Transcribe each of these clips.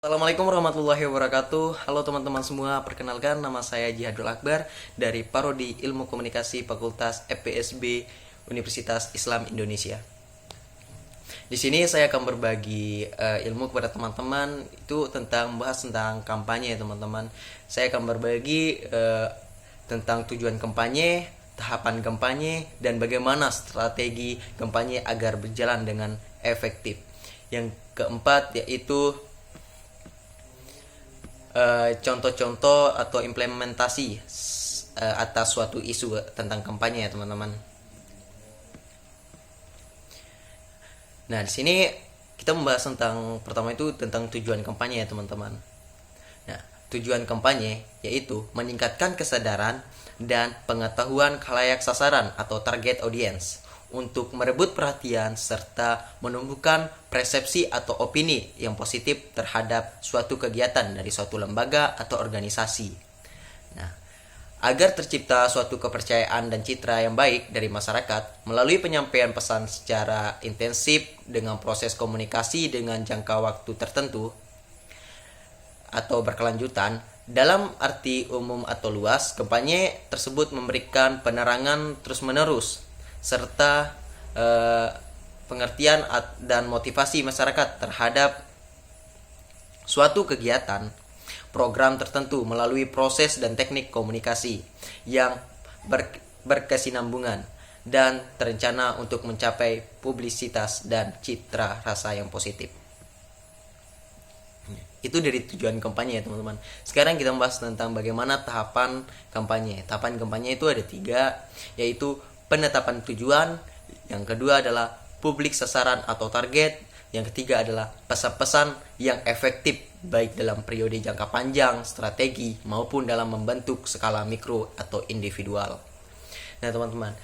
Assalamualaikum warahmatullahi wabarakatuh. Halo teman-teman semua, perkenalkan nama saya Jihadul Akbar dari Prodi Ilmu Komunikasi Fakultas FPSB Universitas Islam Indonesia. Di sini saya akan berbagi ilmu kepada teman-teman itu membahas tentang kampanye, teman-teman. Saya akan berbagi tentang tujuan kampanye, tahapan kampanye, dan bagaimana strategi kampanye agar berjalan dengan efektif. Yang keempat yaitu contoh-contoh atau implementasi atas suatu isu tentang kampanye ya teman-teman. Nah, di sini kita membahas tentang pertama itu tentang tujuan kampanye ya teman-teman. Nah, tujuan kampanye yaitu meningkatkan kesadaran dan pengetahuan khalayak sasaran atau target audience untuk merebut perhatian serta menumbuhkan persepsi atau opini yang positif terhadap suatu kegiatan dari suatu lembaga atau organisasi. Nah, agar tercipta suatu kepercayaan dan citra yang baik dari masyarakat melalui penyampaian pesan secara intensif dengan proses komunikasi dengan jangka waktu tertentu atau berkelanjutan. Dalam arti umum atau luas, kampanye tersebut memberikan penerangan terus-menerus serta pengertian dan motivasi masyarakat terhadap suatu kegiatan program tertentu melalui proses dan teknik komunikasi yang berkesinambungan dan terencana untuk mencapai publisitas dan citra rasa yang positif. Itu dari tujuan kampanye ya teman-teman. Sekarang kita membahas tentang bagaimana tahapan kampanye. Tahapan kampanye itu ada 3, yaitu penetapan tujuan, yang kedua adalah publik sasaran atau target, yang ketiga adalah pesan-pesan yang efektif baik dalam periode jangka panjang, strategi, maupun dalam membentuk skala mikro atau individual. Nah teman-teman,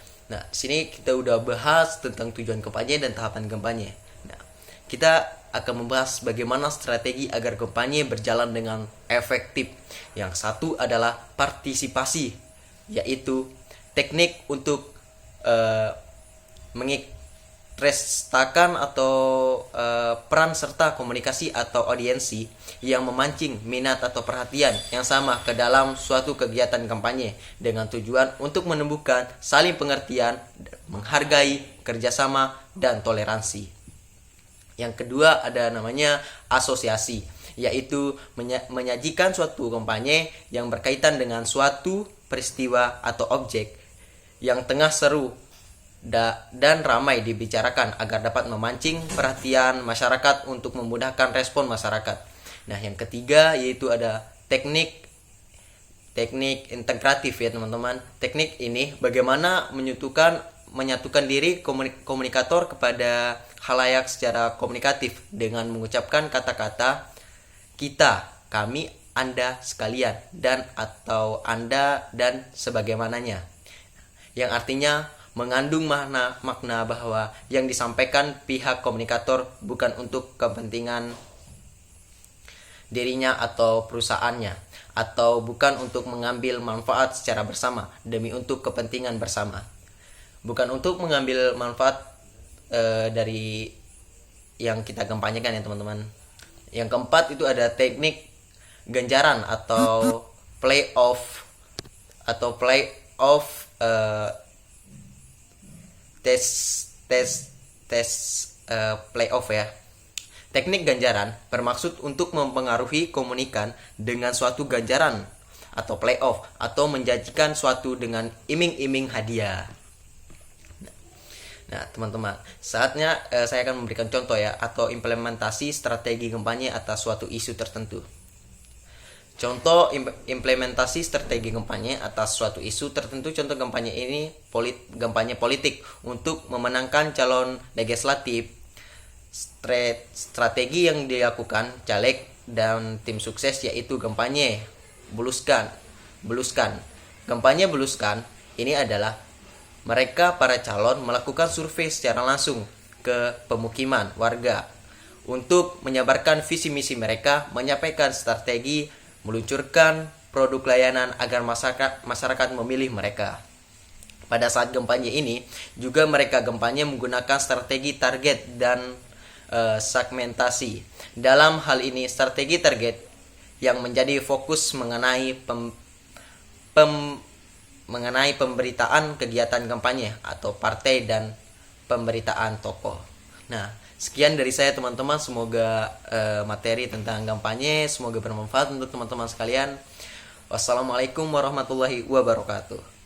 sini kita udah bahas tentang tujuan kampanye dan tahapan kampanye. Nah, kita akan membahas bagaimana strategi agar kampanye berjalan dengan efektif. Yang satu adalah partisipasi, yaitu teknik untuk mengiktrestakan atau peran serta komunikasi atau audiensi yang memancing minat atau perhatian yang sama ke dalam suatu kegiatan kampanye dengan tujuan untuk menumbuhkan saling pengertian, menghargai, kerjasama, dan toleransi. Yang kedua ada namanya asosiasi, yaitu menyajikan suatu kampanye yang berkaitan dengan suatu peristiwa atau objek yang tengah seru dan ramai dibicarakan agar dapat memancing perhatian masyarakat untuk memudahkan respon masyarakat. Nah, yang ketiga yaitu ada teknik integratif ya teman-teman. Teknik ini bagaimana menyatukan diri komunikator kepada khalayak secara komunikatif dengan mengucapkan kata-kata kita, kami, Anda sekalian, dan atau Anda dan sebagaimananya, yang artinya mengandung makna bahwa yang disampaikan pihak komunikator bukan untuk kepentingan dirinya atau perusahaannya, atau bukan untuk mengambil manfaat secara bersama demi untuk kepentingan bersama, bukan untuk mengambil manfaat dari yang kita kampanyekan ya teman-teman. Yang keempat itu ada teknik ganjaran atau play off playoff ya. Teknik ganjaran bermaksud untuk mempengaruhi komunikan dengan suatu ganjaran atau playoff, atau menjanjikan suatu dengan iming-iming hadiah. Nah teman-teman, saatnya saya akan memberikan contoh ya, atau implementasi strategi kampanye atas suatu isu tertentu. Contoh implementasi strategi kampanye atas suatu isu tertentu. Contoh kampanye ini kampanye politik untuk memenangkan calon legislatif. Strategi yang dilakukan caleg dan tim sukses yaitu kampanye beluskan. Kampanye beluskan ini adalah mereka para calon melakukan survei secara langsung ke pemukiman warga untuk menyabarkan visi misi mereka, menyampaikan strategi, meluncurkan produk layanan agar masyarakat memilih mereka. Pada saat kampanye ini juga mereka kampanye menggunakan strategi target dan segmentasi. Dalam hal ini strategi target yang menjadi fokus mengenai pemberitaan kegiatan kampanye atau partai dan pemberitaan tokoh. Nah, sekian dari saya teman-teman, semoga materi tentang kampanye semoga bermanfaat untuk teman-teman sekalian. Wassalamualaikum warahmatullahi wabarakatuh.